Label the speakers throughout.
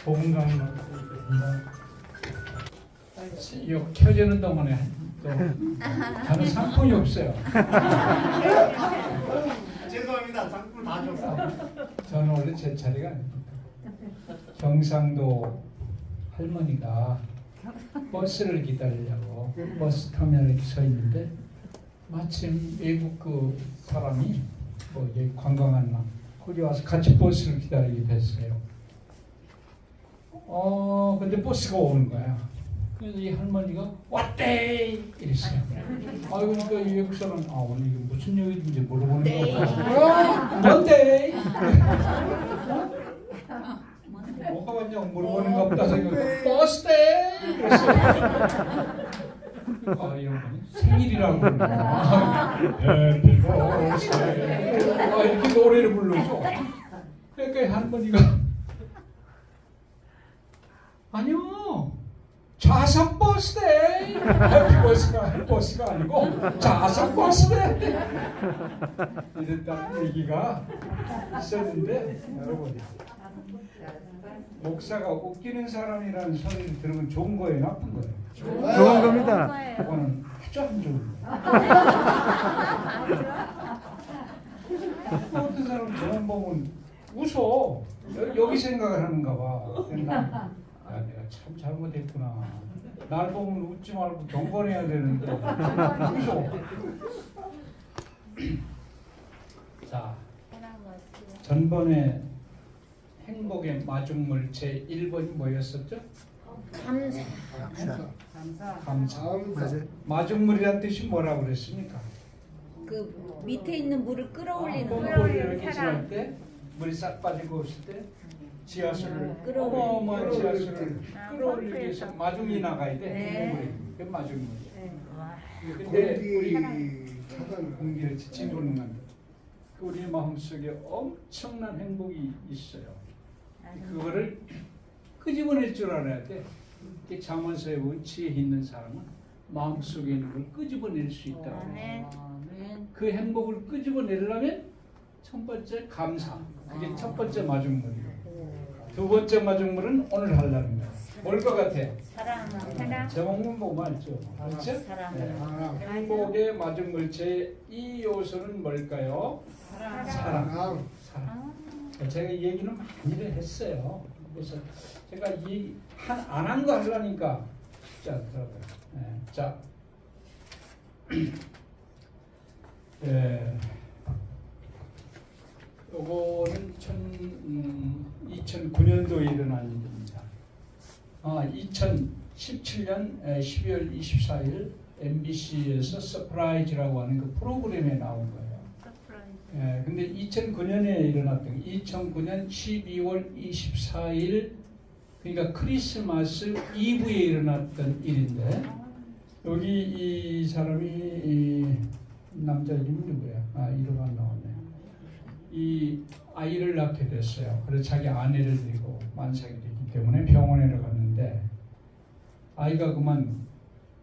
Speaker 1: 보금강을 이거 켜지는 동안에 또 다른 상품이 없어요.
Speaker 2: 죄송합니다. 상품 다 줬어.
Speaker 1: 저는 원래 제 자리가 아닙니다. 경상도 할머니가 버스를 기다리려고 버스 터미널에 서 있는데 마침 외국 그 사람이 뭐 여기 관광 왔나 거기 와서 같이 버스를 기다리게 됐어요. 근데 버스가 오는 거야. 그래서 이 할머니가 왔대 이랬어요. 그러니까 이 외국 사람 오늘 이게 무슨 얘기인지 물어보는 거야. 뭔데? 뭐가 왔냐고 물어보는 거 없다 생각해. 버스데 그랬어요. 이런 거는 생일이라고 그러는 거야. 해피 버스데이 이렇게 노래를 부르죠. 그러니까 할머니가 아니요 좌석 버스데이 해피 버스가 아니고 좌석 버스데이 이랬다는 얘기가 있었는데 여러분 목사가 웃기는 사람이라는 소리를 들으면 좋은 거예요, 나쁜 거예요?
Speaker 3: 좋은 겁니다.
Speaker 1: 그거는 아주 안 좋은 거예요. 어떤 사람 저만 보면 웃어. 여기 생각을 하는가 봐. 내가 참 잘못했구나. 날 보면 웃지 말고 경건해야 되는데 웃어. 자, 전번에 행복의 마중물 제1번이 뭐였었죠? 감사. 마중물이란 뜻이 뭐라고 그랬습니까?
Speaker 4: 그 밑에 있는 물을 끌어올리는
Speaker 1: pompoli를 지날 때 물이 싹 빠지고 없을 때 지하수를 어마어마한 지하수를 끌어올리기 위해서 마중이 나가야 돼. 물이. 그게 마중물이에요. 근데 우리 공기를 지칭하는 겁니다. 우리 마음속에 엄청난 행복이 있어요. 그거를 끄집어낼 줄 알아야 돼. 잠언서에 보면 지혜 있는 사람은 마음속에 있는 걸 끄집어낼 수 있다고 해요. 그 행복을 끄집어내려면 첫 번째 감사. 그게 첫 번째 마중물이에요. 두 번째 마중물은 오늘 하려는 거예요. 뭘 것 같아?
Speaker 4: 사랑.
Speaker 1: 제목만 보면 알죠. 그렇죠? 행복의 마중물 제2 요소는 뭘까요? 사랑. 제가 이 얘기는 많이 했어요. 그래서 제가 안 한 거 하려니까 쉽지 않더라고요. 자, 요거는 2009년도에 일어난 일입니다. 2017년 12월 24일 MBC에서 서프라이즈라고 하는 그 프로그램에 나온 거예요. 근데 2009년에 일어났던 2009년 12월 24일 그러니까 크리스마스 이브에 일어났던 일인데 여기 이 사람이 이 남자 이름이 누구야? 이름 안 나왔네. 이 아이를 낳게 됐어요. 그래서 자기 아내를 데리고 만삭이 됐기 때문에 병원에 갔는데 아이가 그만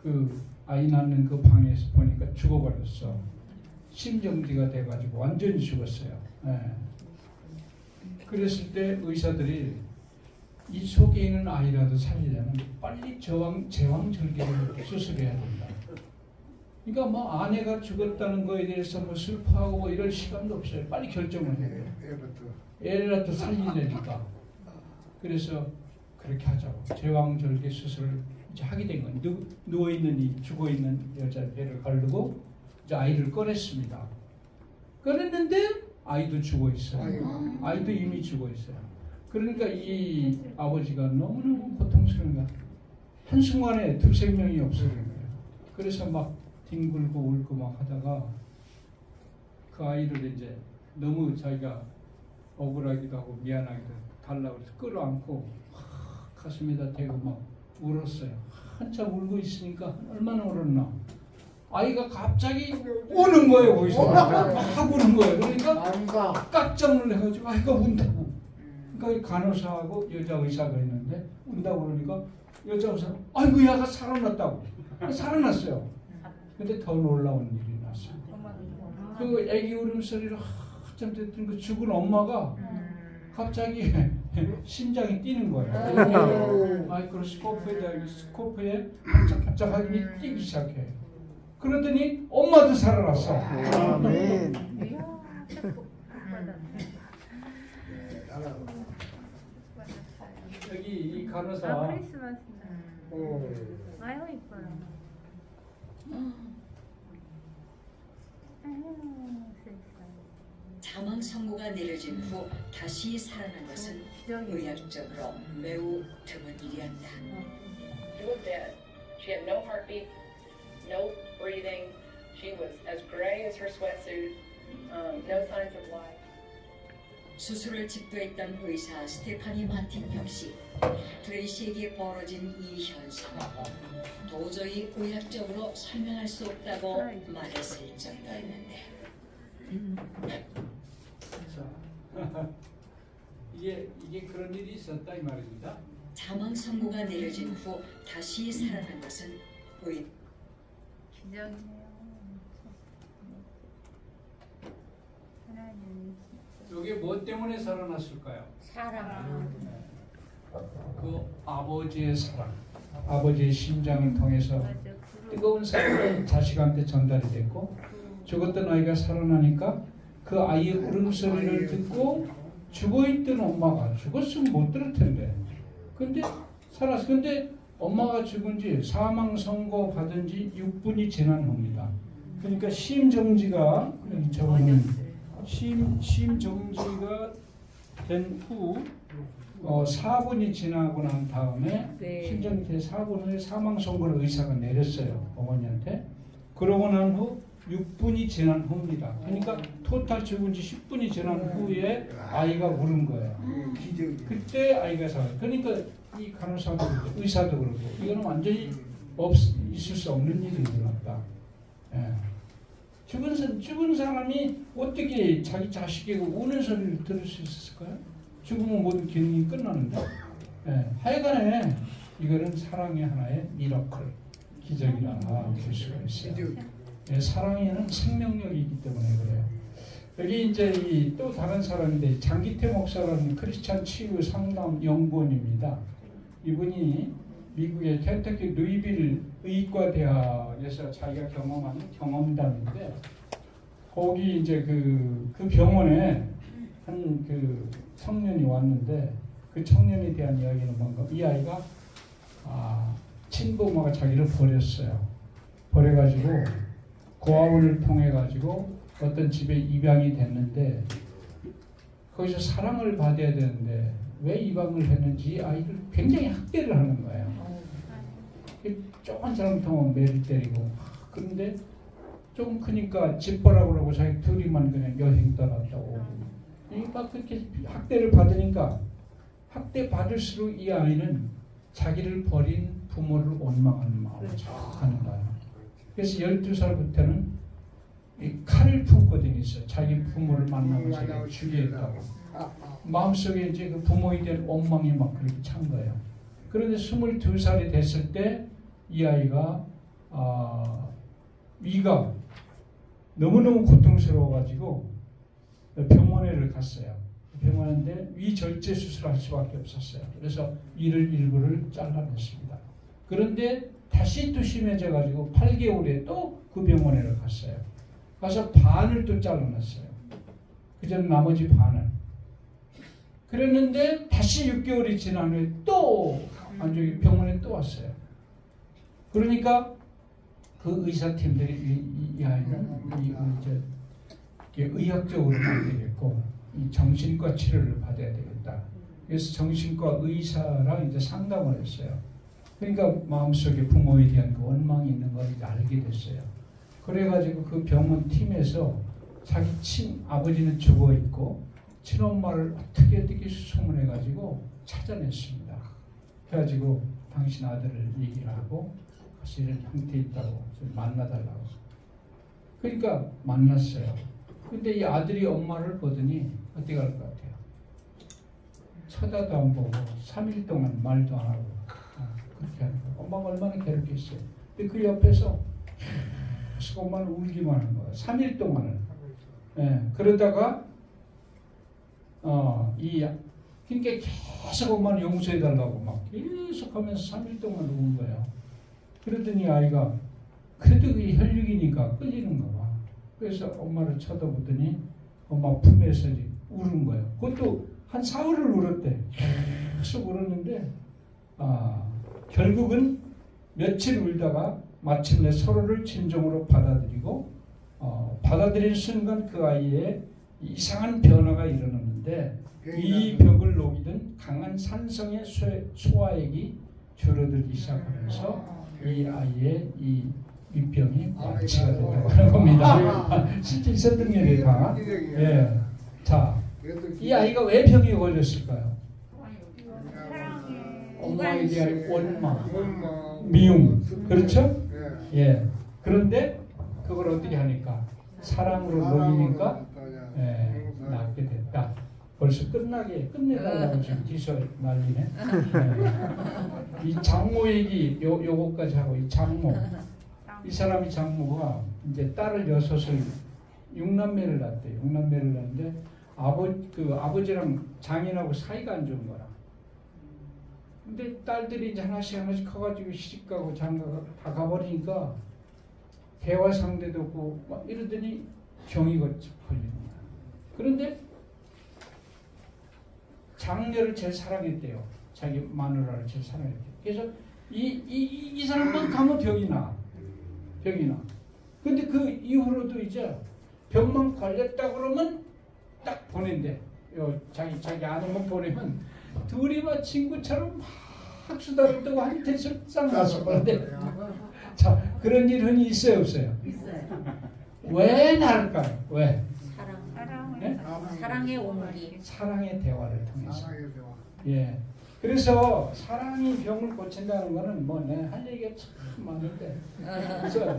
Speaker 1: 그 아이 낳는 그 방에서 보니까 죽어버렸어. 심정지가 돼가지고 완전히 죽었어요. 그랬을 때 의사들이 이 속에 있는 아이라도 살리려면 빨리 제왕절개를 수술해야 된다. 그러니까 뭐 아내가 죽었다는 거에 대해서 뭐 슬퍼하고 뭐 이럴 시간도 없어요. 빨리 결정을 해야 돼요. 애라도 살리려니까. 그래서 그렇게 하자고 제왕절개 수술을 이제 하게 된 거예요. 누워있는 이 죽어있는 여자 배를 가르고 이제 아이를 꺼냈습니다. 꺼냈는데 아이도 죽어 있어요. 아이도 이미 죽어 있어요. 그러니까 이 아버지가 너무너무 고통스러운 거야. 한순간에 두 생명이 없어진 거예요. 그래서 막 뒹굴고 울고 막 하다가 그 아이를 이제 너무 자기가 억울하기도 하고 미안하기도 달라고 해서 끌어안고 가슴에다 대고 막 울었어요. 한참 울고 있으니까 얼마나 울었나. 아이가 갑자기 우는 거예요. 거기서 막 우는 거예요. 그러니까 깜짝 놀라가지고 아이가 운다고. 그러니까 간호사하고 여자 의사가 있는데 운다고 그러니까 여자 의사는 아이고 얘가 살아났다고. 살아났어요. 근데 더 놀라운 일이 났어요. 그 애기 울음소리를 한참 듣던 그 죽은 엄마가 갑자기 심장이 뛰는 거예요. 마이크로스코프에다 스코프에 반짝반짝하게 뛰기 시작해. 그러더니 엄마도 살아났어.
Speaker 3: 아멘.
Speaker 4: 이야,
Speaker 1: 여기 이
Speaker 5: 아,
Speaker 1: 간호사
Speaker 5: 크리스마스 날. 아유 이뻐요. 아유 세상에.
Speaker 6: 사망 선고가 내려진 후 다시 살아난 것은 의학적으로 매우 드문 일이었다.
Speaker 7: She was dead. She had no heartbeat, no breathing. She was as gray as her sweatsuit. No signs of life.
Speaker 6: 수술을 집도했던 의사 스테파니 마틴 역시 트레이시에게 벌어진 이 현상을 도저히 의학적으로 설명할 수 없다고 말했을 정도였는데
Speaker 1: 자, 이게 그런 일이 있었다 이 말입니다.
Speaker 6: 사망 선고가 내려진 후 다시 살아난 것은
Speaker 5: 기적이네요. 하나님.
Speaker 1: 이게 뭐 때문에 살아났을까요?
Speaker 4: 사랑.
Speaker 1: 그 아버지의 사랑, 아버지의 심장을 통해서
Speaker 5: 맞아.
Speaker 1: 뜨거운 사랑이 자식한테 전달이 됐고 죽었던 아이가 살아나니까 그 아이의 울음소리를 듣고 죽어있던 엄마가 죽었으면 못 들을 텐데 근데 살았어. 근데 엄마가 죽은 지 사망 선고 받은 지 6분이 지난 후입니다. 그러니까 심정지가 저거는 심정지가 된 후 4분이 지나고 난 다음에
Speaker 4: 네.
Speaker 1: 심정지 4분 후에 사망 선고를 의사가 내렸어요. 어머니한테. 그러고 난 후 6분이 지난 후입니다. 그러니까 토탈 죽은 지 10분이 지난 후에 아이가 울은 거예요. 그때 아이가 살아요. 그러니까 이 간호사도 그렇고 의사도 그렇고 이거는 완전히 있을 수 없는 일이 일어났다. 예. 죽은 사람이 어떻게 자기 자식에게 우는 소리를 들을 수 있었을까요? 죽으면 모든 기능이 끝나는데. 예. 하여간에 이거는 사랑의 하나의 미러클, 기적이라 볼 수가 있어요. 예, 사랑에는 생명력이 있기 때문에 그래요. 여기 이제 또 다른 사람인데 장기태 목사라는 크리스찬 치유 상담 연구원입니다. 이분이 미국의 켄터키 루이빌 의과 대학에서 자기가 경험한 경험담인데 거기 이제 그 병원에 한 그 청년이 왔는데 그 청년에 대한 이야기는 뭔가 이 아이가 친부모가 자기를 버렸어요. 버려가지고 고아원을 통해 가지고 어떤 집에 입양이 됐는데 거기서 사랑을 받아야 되는데 왜 입양을 했는지 아이를 굉장히 학대를 하는 거예요. 조그만 사람부터 매를 때리고 그런데 조금 크니까 집 보라고 그러고 자기 둘이만 그냥 여행 떠났다고 막 그렇게 학대를 받으니까 학대 받을수록 이 아이는 자기를 버린 부모를 원망하는 마음을 하는 거예요. 그래서 12살부터는 칼을 품고 다녔어요. 자기 부모를 만나면 자기가 죽이겠다고. 마음속에 이제 그 부모에 대한 원망이 막 그렇게 찬 거예요. 그런데 22살이 됐을 때 이 아이가 위가 너무너무 고통스러워가지고 병원에를 갔어요. 병원인데 위 절제 수술할 수밖에 없었어요. 그래서 위를 일부를 잘라냈습니다. 그런데 다시 또 심해져가지고 8개월에 또 그 병원에를 갔어요. 가서 반을 또 잘라냈어요. 그전 나머지 반을. 그랬는데 다시 6개월이 지난 후에 또 안쪽에 병원에 또 왔어요. 그러니까 그 의사팀들이 이 아이는 이제 의학적으로 봐야 되겠고 이 정신과 치료를 받아야 되겠다. 그래서 정신과 의사랑 이제 상담을 했어요. 그러니까 마음속에 부모에 대한 그 원망이 있는 걸 알게 됐어요. 그래가지고 그 병원 팀에서 자기 아버지는 죽어 있고 친엄마를 어떻게 수소문해가지고 찾아냈습니다. 그래가지고 당신 아들을 얘기를 하고 같이 이런 형태에 있다고 만나달라고. 그러니까 만났어요. 근데 이 아들이 엄마를 보더니 어떻게 할 것 같아요? 쳐다도 안 보고 3일 동안 말도 안 하고 그렇게 하는 거예요. 엄마가 얼마나 괴롭겠어요. 근데 그 옆에서 계속 엄마는 울기만 한 거예요. 3일 동안을. 예, 그러다가 이 그러니까 계속 엄마는 용서해달라고 막 계속하면서 3일 동안 우는 거예요. 그러더니 아이가 그래도 이 혈육이니까 끌리는가 봐. 그래서 엄마를 쳐다보더니 엄마 품에서 우는 거예요. 그것도 한 4월을 울었대. 계속 울었는데 결국은 며칠 울다가 마침내 서로를 진정으로 받아들이고 받아들이는 순간 그 아이의 이상한 변화가 일어났는데 이 벽을 녹이던 강한 산성의 소화액이 줄어들기 시작하면서 이 아이의 이 윗병이 완치가 됐다고 하는 겁니다. 실제 있었던 일이다. 예. 자, 이 아이가 왜 병에 걸렸을까요? 엄마에 대한 원망, 미움, 그렇죠? 예. 그런데 그걸 어떻게 하니까 사랑으로 녹이니까 낫게 됐다. 벌써 끝내려고 지금 기사 난리네. 이 장모 얘기 요거까지 하고 이 장모. 이 사람이 장모가 이제 딸을 6을 6남매를 낳았대요. 6남매를 낳았는데 아버지랑 장인하고 사이가 안 좋은 거라. 근데 딸들이 이제 하나씩 커가지고 시집가고 장가가 다 가버리니까 대화 상대도 없고 막 이러더니 병이 걸리는 거야. 그런데 장녀를 제일 사랑했대요. 자기 마누라를 제일 사랑했대요. 그래서 이 사람만 가면 병이 나. 근데 그 이후로도 이제 병만 걸렸다 그러면 딱 보낸대. 자기 아내만 보내면 둘이 막 친구처럼 막 수다를 떨고 한테 쌍나서 그런데 자 그런 일 흔히 있어요 없어요?
Speaker 4: 있어요.
Speaker 1: 왜 나을까요? 왜?
Speaker 4: 사랑의 온기.
Speaker 1: 사랑의 대화를 통해서. 예. 그래서 사랑이 병을 고친다는 거는 뭐 내가 할 얘기가 참 많은데. 그래서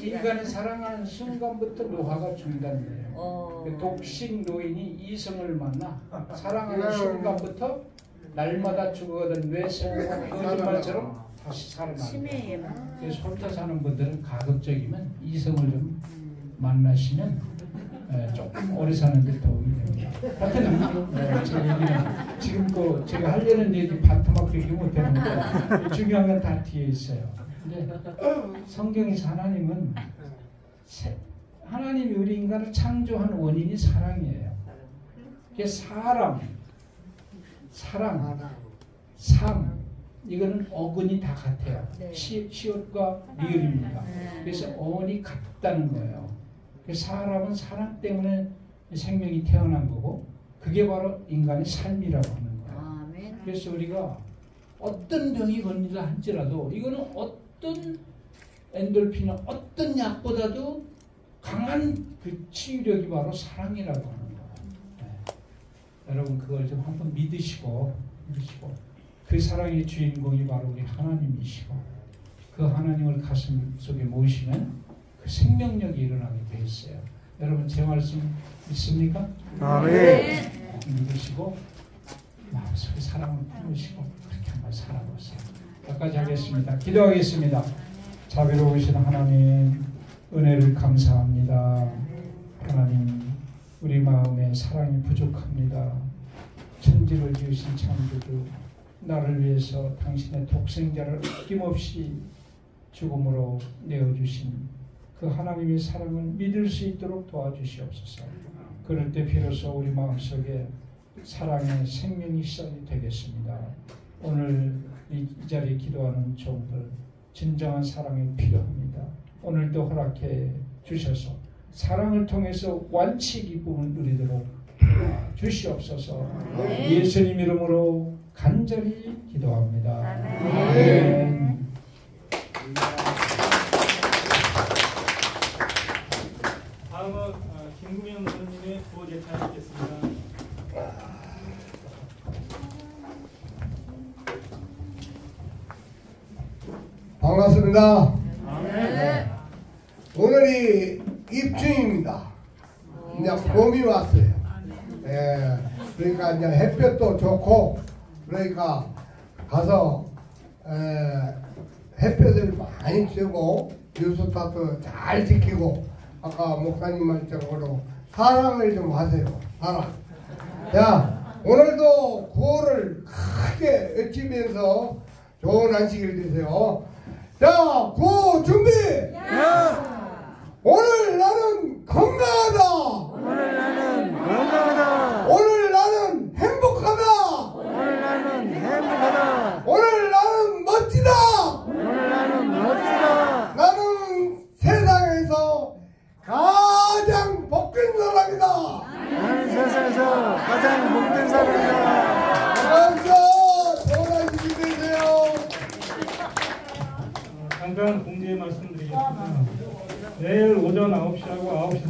Speaker 1: 인간이 사랑하는 순간부터 노화가 중단돼요. 독식 노인이 이성을 만나 사랑하는 순간부터 날마다 죽어가던 뇌세포가 거짓말처럼 다시 살아납니다. 그래서 혼자 사는 분들은 가급적이면 이성을 좀 만나시면 조금 오래 사는 데 도움이 됩니다. 하여튼 제 얘기는 지금 제가 하려는 얘기 반토막 얘기 못했는데 중요한 건 다 뒤에 있어요. 근데 성경에서 하나님이 우리 인간을 창조한 원인이 사랑이에요. 그게 사랑, 삶 이거는 어근이 다 같아요. 시옷과 리을입니다. 그래서 어원이 같다는 거예요. 사람은 사랑 때문에 생명이 태어난 거고 그게 바로 인간의 삶이라고 하는 거예요. 그래서 우리가 어떤 병이 걸린다 할지라도 이거는 어떤 엔돌핀이나 어떤 약보다도 강한 그 치유력이 바로 사랑이라고 하는 거예요. 여러분 그걸 좀 한번 믿으시고 그 사랑의 주인공이 바로 우리 하나님이시고 그 하나님을 가슴 속에 모시면 그 생명력이 일어나게 돼 있어요. 여러분 제 말씀 믿습니까?
Speaker 3: 네.
Speaker 1: 믿으시고 마음속에 사랑을 품으시고 그렇게 한번 살아보세요. 여기까지 하겠습니다. 기도하겠습니다. 자비로우신 하나님 은혜를 감사합니다. 하나님 우리 마음에 사랑이 부족합니다. 천지를 지으신 창조주 나를 위해서 당신의 독생자를 아낌없이 죽음으로 내어주신 그 하나님의 사랑을 믿을 수 있도록 도와주시옵소서. 그럴 때 비로소 우리 마음속에 사랑의 생명이 시작이 되겠습니다. 오늘 이 자리에 기도하는 종들 진정한 사랑이 필요합니다. 오늘도 허락해 주셔서 사랑을 통해서 완치 기쁨을 누리도록 주시옵소서. 예수님 이름으로 간절히 기도합니다. 아멘.
Speaker 8: 다음은 김구명 선생님의 구호 제찬을 듣겠습니다.
Speaker 9: 반갑습니다. 오늘이 입춘입니다. 이제 봄이 왔어요. 그러니까 이제 햇볕도 좋고 그러니까 가서 햇볕을 많이 쐬고 뉴스타트 잘 지키고 아까 목사님 말씀으로 사랑을 좀 하세요. 사랑. 자, 오늘도 구호를 크게 외치면서 좋은 안식일 되세요. 자, 구호 준비! 오늘 나는 건강하다!
Speaker 3: 오늘 나는 건강하다.
Speaker 9: 오늘 나는 행복하다!
Speaker 3: 오늘 나는 행복하다.
Speaker 9: 오늘 나는 멋지다!
Speaker 3: 오늘 나는 멋지다.
Speaker 9: 나는 세상에서 가장 복된 사람이다!
Speaker 3: 나는 세상에서 가장 복된 사람이다.
Speaker 9: 감사합니다. 좋은 안식일 되세요.
Speaker 8: 잠깐 공지에 말씀드리겠습니다. 내일 오전 9시하고 9시